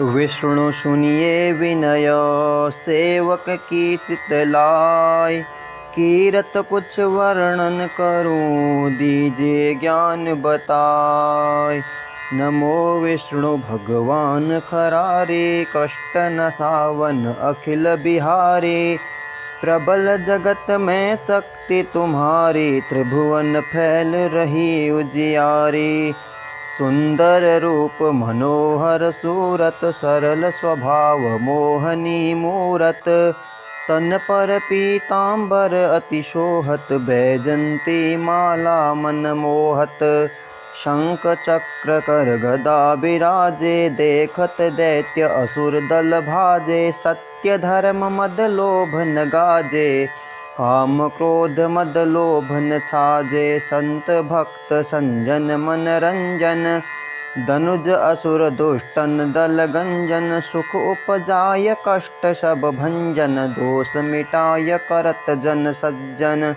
विष्णु सुनिए विनय सेवक की चितलाय। कीरत कुछ वर्णन करूं दीजिए ज्ञान बताय। नमो विष्णु भगवान खरारे कष्ट न सावन अखिल बिहारी। प्रबल जगत में शक्ति तुम्हारी त्रिभुवन फैल रही उजियारी। सुंदर रूप मनोहर सूरत सरल स्वभाव मोहनी मूरत। तन पर पीतांबर अतिशोहत बैजंती माला मन मोहत। शंख चक्र कर गदा बिराजे देखत दैत्य असुर दल भाजे। सत्य धर्म मद लोभ न गाजे काम क्रोध मद लोभ न छाजे। संत भक्त संजन मन रंजन धनुज असुर दुष्टन दल गंजन। सुख उपजाय कष्ट सब भंजन दोष मिटाय करत जन सज्जन।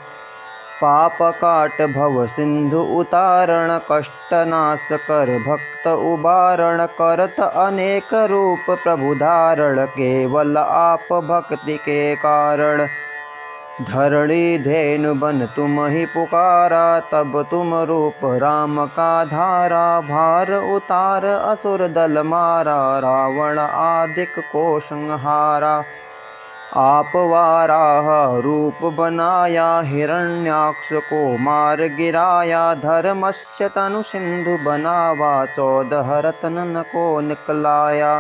पाप काट भव सिंधु उतारण कष्ट नाश कर भक्त उबारण। करत अनेक रूप प्रभु धारण केवल आप भक्ति के कारण। धरणी धेनु बन तुम ही पुकारा तब तुम रूप राम का धारा। भार उतार असुर दल मारा रावण आदिक को संहारा। आप वाराह रूप बनाया हिरण्याक्ष को मार गिराया। धर्मस्य तनु सिंधु बनावा 14 रत्नन को निकलाया।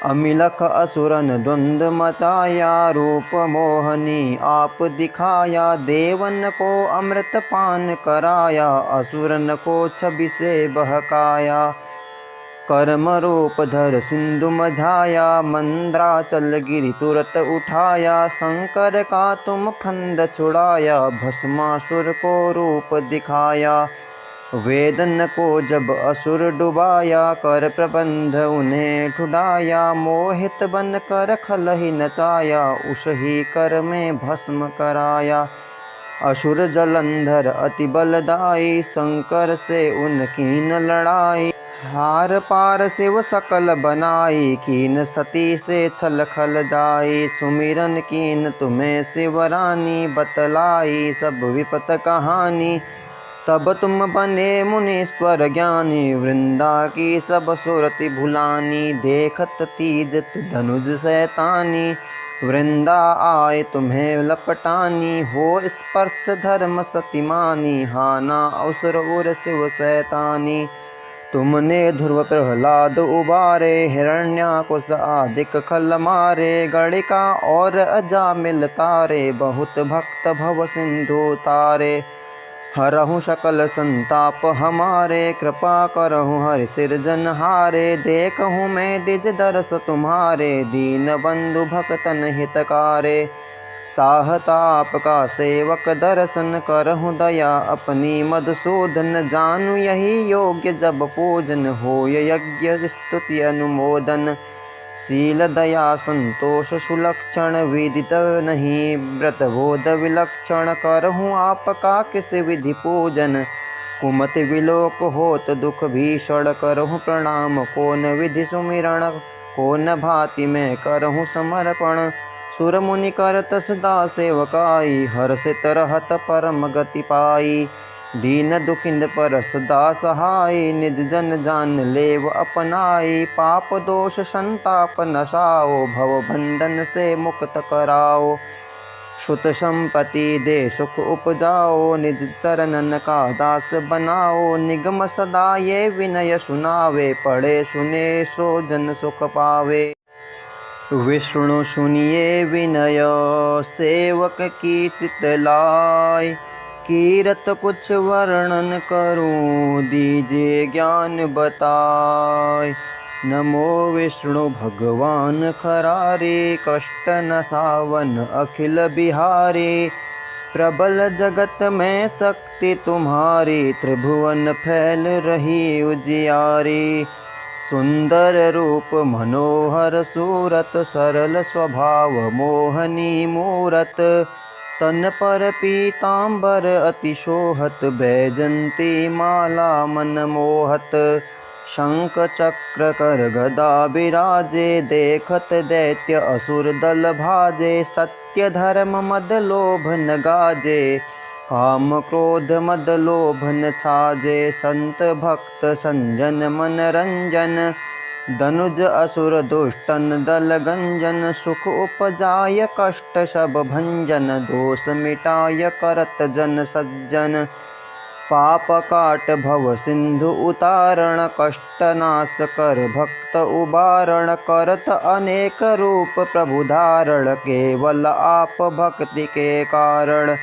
अमिलख असुरन द्वंद मचाया रूप मोहनी आप दिखाया। देवन को अमृत पान कराया असुरन को छवि से बहकाया। कर्म रूप धर सिंधु मझाया मंद्राचल गिरि तुरत उठाया। शंकर का तुम फंद छुड़ाया भस्मासुर को रूप दिखाया। वेदन को जब असुर डुबाया कर प्रबंध उन्हें ठुडाया। मोहित बन कर खल ही नचाया उस ही कर में भस्म कराया। असुर जलंधर अति बलदाई शंकर से उनकीन लड़ाई। हार पार शिव सकल बनाई कीन सती से छल खल जाई। सुमिरन कीन तुम्हें शिवरानी बतलाई सब विपत कहानी। तब तुम बने मुनीश्वर ज्ञानी वृंदा की सब सुरति भुलानी। देखत तीजत धनुज शैतानी वृंदा आए तुम्हें लपटानी। हो स्पर्श धर्म सतिमानी हाना असुर उर शिव शैतानी। तुमने ध्रुव प्रहलाद उबारे हिरण्याकुश आदिक खल मारे। गणिका और अजामिल तारे बहुत भक्त भव सिंधु तारे। हरहु सकल संताप हमारे कृपा करहु हरि सिरजनहारे। देखहु मैं दिज दरस तुम्हारे दीन बंधु भक्तन हितकारे। चाहता आपका सेवक दर्शन करहु दया अपनी मधुसूदन। जानू यही योग्य जब पूजन होय यज्ञ स्तुति अनुमोदन। शील दया संतोष सुलक्षण विदित नहीं व्रत बोध विलक्षण। करहूँ आपका किस विधि पूजन कुमति विलोक होत दुख भीषण। करहूँ प्रणाम कौन विधि सुमिरण कौन भांति में करहूँ समर्पण। सुर मुनि करत सदा सेवकाई हर्षित रहत परम गति पाई। दीन दुखिंद पर सदा सहाय निज जन जान लेव अपनाई। पाप दोष संताप नसाओ भव बंधन से मुक्त कराओ। सुत संपत्ति दे सुख उपजाओ निज चरणन का दास बनाओ। निगम सदा ये विनय सुनावे पढ़े सुने सो जन सुख पावे। विष्णु सुनिए विनय सेवक की चितलाय। कीरत कुछ वर्णन करूं दीजिए ज्ञान बताय। नमो विष्णु भगवान खरारे कष्ट न सावन अखिल बिहारी। प्रबल जगत में शक्ति तुम्हारी त्रिभुवन फैल रही उजियारी। सुंदर रूप मनोहर सूरत सरल स्वभाव मोहनी मूरत। तन पर पीतांबर अतिशोहत बैजंती माला मन मोहत। शंख चक्र कर गदा बिराजे, देखत दैत्य असुर दल भाजे। सत्य धर्म मद लोभ न गाजे, काम क्रोध मद लोभ न छाजे। संत भक्त संजन मन रंजन, धनुज असुर दुष्टन दल गंजन। सुख उपजाय कष्ट सब भंजन, दोष मिटाय करत जन सज्जन। पाप काट भव सिंधु उतारण, कष्ट नाश कर भक्त उबारण। करत अनेक रूप प्रभु धारण, केवल आप भक्ति के कारण।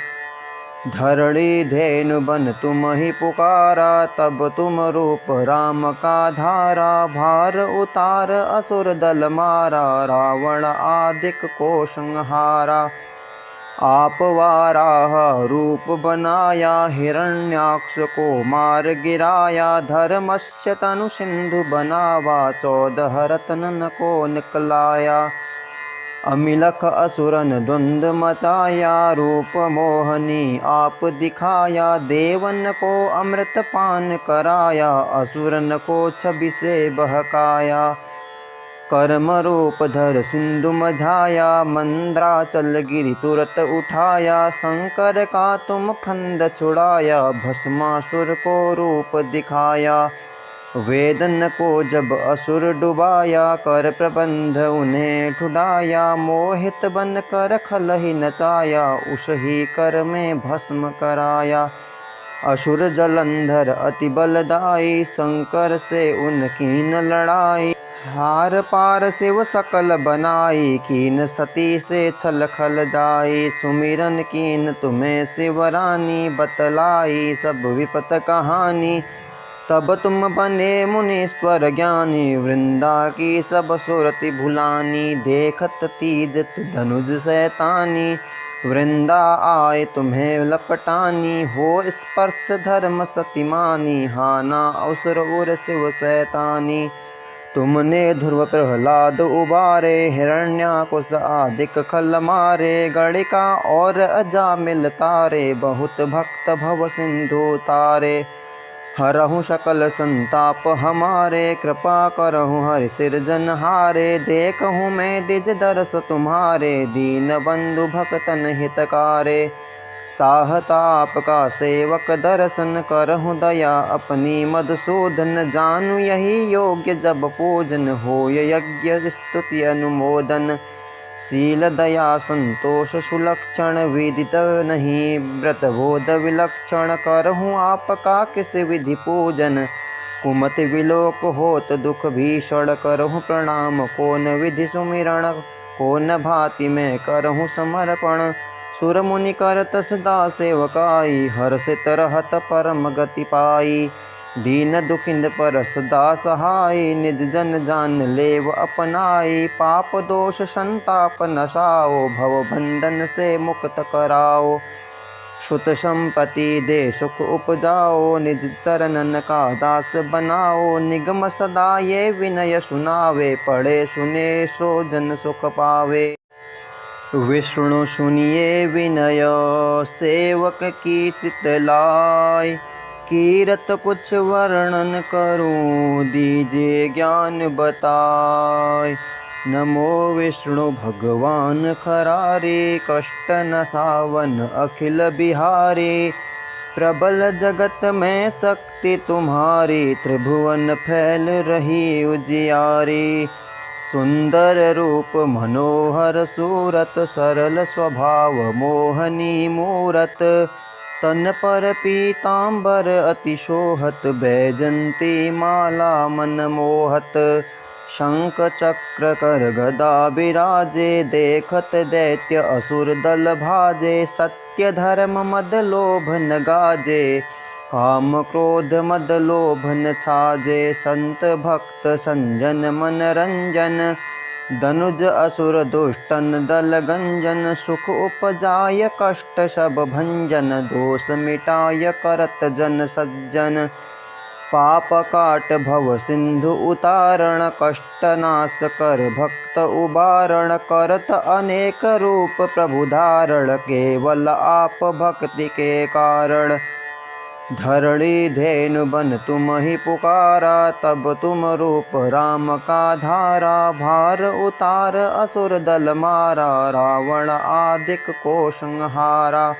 धरणी धेनु बन तुम ही पुकारा, तब तुम रूप राम का धारा। भार उतार असुर दल मारा, रावण आदिक को संहारा। आप वाराह रूप बनाया, हिरण्याक्ष को मार गिराया। धर्मस्य तनु सिंधु बनावा, 14 रत्नन को निकलाया। अमिलख असुरन द्वंद मचाया, रूप मोहनी आप दिखाया। देवन को अमृत पान कराया, असुरन को छवि से बहकाया। कर्म रूप धर सिंधु मझाया, मंद्राचल गिरि तुरत उठाया। शंकर का तुम फंद छुड़ाया, भस्मासुर को रूप दिखाया। वेदन को जब असुर डुबाया, कर प्रबंध उन्हें ठुडाया। मोहित बन कर खल ही नचाया, उस ही कर में भस्म कराया। असुर जलंधर अति बलदाई, शंकर से उनकी न लड़ाई। हार पार शिव सकल बनाई, कीन सती से छल खल जाई। सुमिरन कीन तुम्हें शिवरानी, बतलाई सब विपत कहानी। तब तुम बने मुनीश्वर ज्ञानी, वृंदा की सब सुरति भुलानी। देखत तीज धनुज शैतानी, वृंदा आए तुम्हें लपटानी। हो स्पर्श धर्म सतिमानी, हाना असुर उर शिव शैतानी। तुमने ध्रुव प्रहलाद उबारे, हिरण्याकुश आदिक खल मारे। गणिका और अजामिल तारे, बहुत भक्त भव सिंधु तारे। हरहु सकल संताप हमारे, कृपा करहु हरि सिरजनहारे। देखहु मैं दिज दरस तुम्हारे, दीन बंधु भक्तन हितकारे। चाहता आपका सेवक दर्शन, करहु दया अपनी मधुसूदन। जानू यही योग्य जब पूजन, होय यज्ञ स्तुति अनुमोदन। शील दया संतोष सुलक्षण, विदित नहीं व्रत बोध विलक्षण। करहूँ आपका किस विधि पूजन, कुमति विलोक होत दुख भीषण। करहूँ प्रणाम कौन विधि सुमिरण, कौन भांति में करहूँ समर्पण। सुर मुनि करत सदा सेवकाई, हर्षित रहत परम गति पाई। दीन दुखिंद पर सदा सहाय, निज जन जान लेव अपनाई। पाप दोष संताप नसाओ, भव बंधन से मुक्त कराओ। सुत संपत्ति दे सुख उपजाओ, निज चरणन का दास बनाओ। निगम सदा ये विनय सुनावे, पढ़े सुने सो जन सुख पावे। विष्णु सुनिए विनय सेवक की चितलाय। कीरत कुछ वर्णन करूं, दीजिए ज्ञान बताय। नमो विष्णु भगवान खरारे, कष्ट न सावन अखिल बिहारी। प्रबल जगत में शक्ति तुम्हारी, त्रिभुवन फैल रही उजियारी। सुंदर रूप मनोहर सूरत, सरल स्वभाव मोहनी मूरत। तन पर पीतांबर अति शोहत, बैजंती माला मन मोहत। शंख चक्र कर गदा बिराजे, देखत दैत्य असुर दल भाजे। सत्य धर्म मद लोभ न गाजे, काम क्रोध मद लोभ न छाजे। संत भक्त संजन मन रंजन, धनुज असुर दुष्टन दल गंजन। सुख उपजाय कष्ट सब भंजन, दोष मिटाय करत जन सज्जन। पाप काट भव सिंधु उतारण, कष्ट नाश कर भक्त उबारण। करत अनेक रूप प्रभु धारण, केवल आप भक्ति के कारण। धरणी धेनु बन तुम ही पुकारा, तब तुम रूप राम का धारा। भार उतार असुर दल मारा, रावण आदिक को संहारा।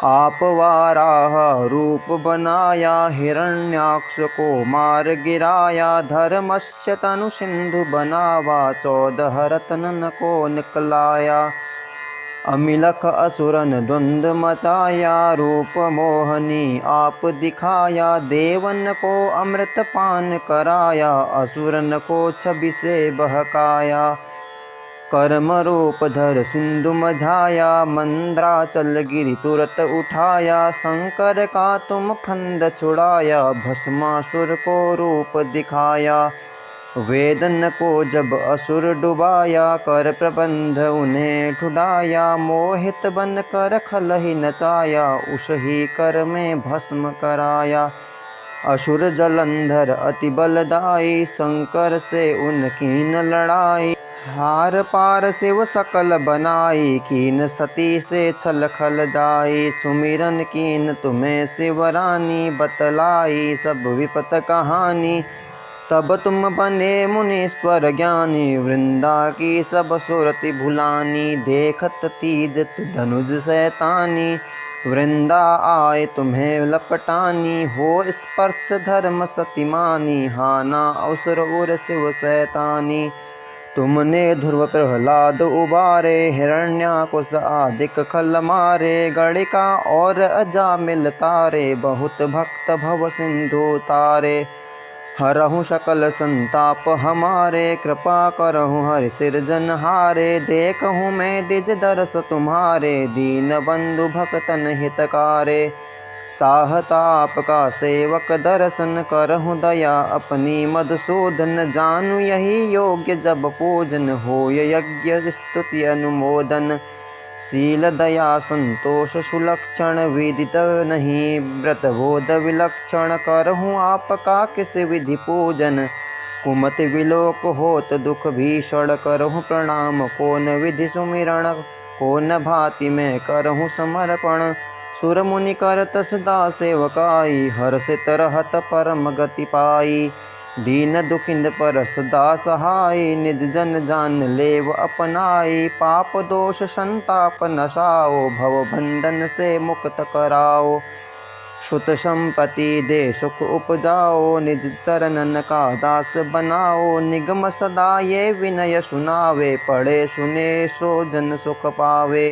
आप वाराह रूप बनाया, हिरण्याक्ष को मार गिराया। धर्मस्य तनु सिंधु बनावा, 14 रत्नन को निकलाया। अमिलख असुरन द्वंद मचाया, रूप मोहनी आप दिखाया। देवन को अमृत पान कराया, असुरन को छवि से बहकाया। कर्म रूप धर सिंधु मझाया, मंद्राचल गिरि तुरत उठाया। शंकर का तुम फंद छुड़ाया, भस्मासुर को रूप दिखाया। वेदन को जब असुर डुबाया, कर प्रबंध उन्हें ठुडाया। मोहित बन कर खल ही नचाया, उस ही कर में भस्म कराया। असुर जलंधर अति बलदाई, शंकर से उनकीन लड़ाई। हार पार शिव सकल बनाई, कीन सती से छल खल जाई। सुमिरन कीन तुम्हें शिवरानी, बतलाई सब विपत कहानी। तब तुम बने मुनीश्वर ज्ञानी, वृंदा की सब सुरति भुलानी। देखत तीजत धनुज शैतानी, वृंदा आए तुम्हें लपटानी। हो स्पर्श धर्म सतिमानी, हाना असुर उर शिव शैतानी। तुमने ध्रुव प्रहलाद उबारे, हिरण्याकुश आदिक खल मारे। गणिका और अजामिल तारे, बहुत भक्त भव सिंधु तारे। हरहु सकल संताप हमारे, कृपा करहु हरि सिरजनहारे। देखहु मैं दिज दरस तुम्हारे, दीन बंधु भक्तन हितकारे। चाहता आपका सेवक दर्शन, करहु दया अपनी मधुसूदन। जानू यही योग्य जब पूजन, होय यज्ञ स्तुति अनुमोदन। शील दया संतोष सुलक्षण, विदित नहीं व्रत बोध विलक्षण। करहूँ आपका किस विधि पूजन, कुमति विलोक होत दुख भीषण। करहूँ प्रणाम कौन विधि सुमिरण, कौन भांति में करहूँ समर्पण। सुर मुनि करत सदा सेवकाई, हर्षित रहत परम गति पाई। दीन दुखिंद पर सदा सहाय, निज जन जान लेव अपनाई। पाप दोष संताप नसाओ, भव बंधन से मुक्त कराओ। सुत संपत्ति दे सुख उपजाओ, निज चरणन का दास बनाओ। निगम सदा ये विनय सुनावे, पढ़े सुने सो जन सुख पावे।